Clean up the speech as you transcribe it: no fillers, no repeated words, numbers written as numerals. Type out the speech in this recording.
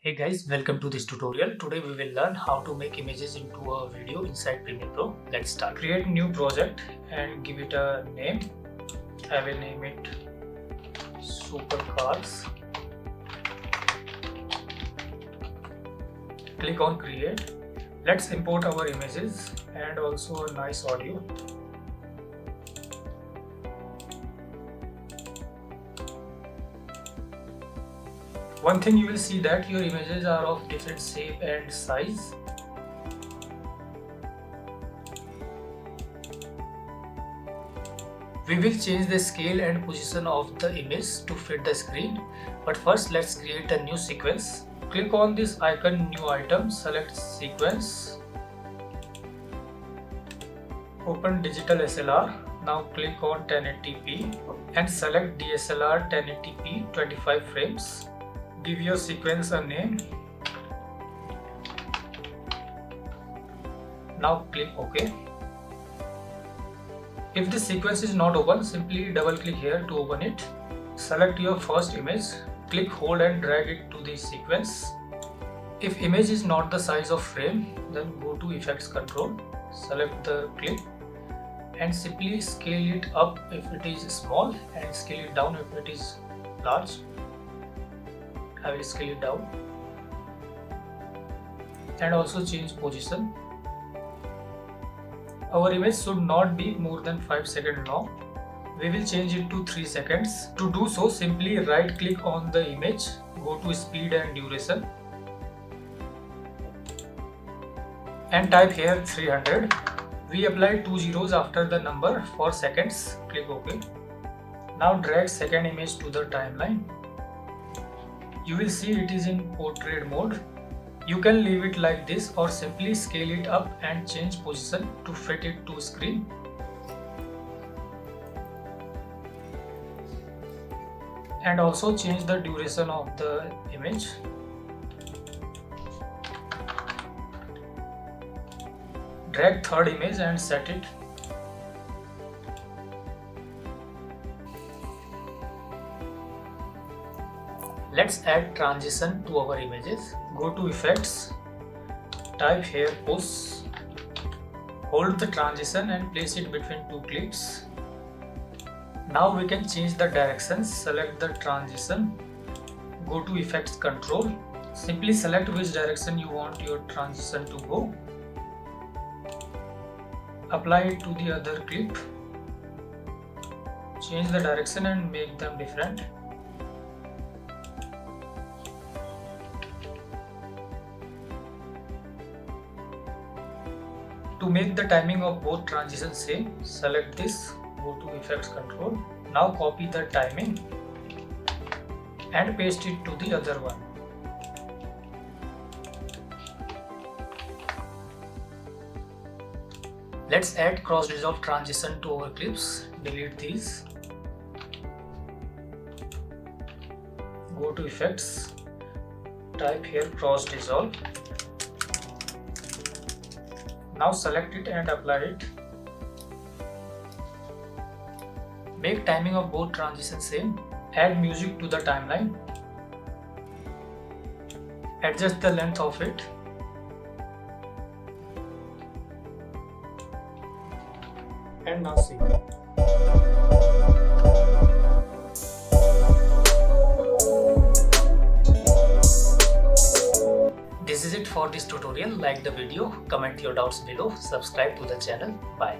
Hey guys, welcome to this tutorial. Today we will learn how to make images into a video inside Premiere Pro. Let's start. Create new project and give it a name. I will name it Supercars. Click on create. Let's import our images and also a nice audio. One thing you will see that your images are of different shape and size. We will change the scale and position of the image to fit the screen. But first let's create a new sequence. Click on this icon, new item, select sequence. Open digital SLR. Now click on 1080p and select DSLR 1080p 25 frames. Give your sequence a name. Now click OK. If the sequence is not open, simply double click here to open it. Select your first image. Click, hold and drag it to the sequence. If image is not the size of frame, then go to Effects Control. Select the clip and simply scale it up if it is small and scale it down if it is large. I will scale it down and also change position. Our image should not be more than 5 seconds long. We will change it to 3 seconds. To do so, simply right click on the image, go to speed and duration and type here 300. We apply 2 zeros after the number for seconds. Click OK. Now drag second image to the timeline. You will see it is in portrait mode. You can leave it like this or simply scale it up and change position to fit it to screen. And also change the duration of the image. Drag third image and set it. Let's add transition to our images. Go to Effects, type here Push, hold the transition and place it between two clips. Now we can change the directions. Select the transition, go to Effects Control, simply select which direction you want your transition to go. Apply it to the other clip, change the direction and make them different. To make the timing of both transitions same, select this, go to Effects Control. Now copy the timing and paste it to the other one. Let's add cross dissolve transition to our clips. Delete these. Go to Effects, type here cross dissolve. Now select it and apply it. Make timing of both transitions same. Add music to the timeline. Adjust the length of it. And now see. This is it for this tutorial. Like the video, comment your doubts below, subscribe to the channel. Bye.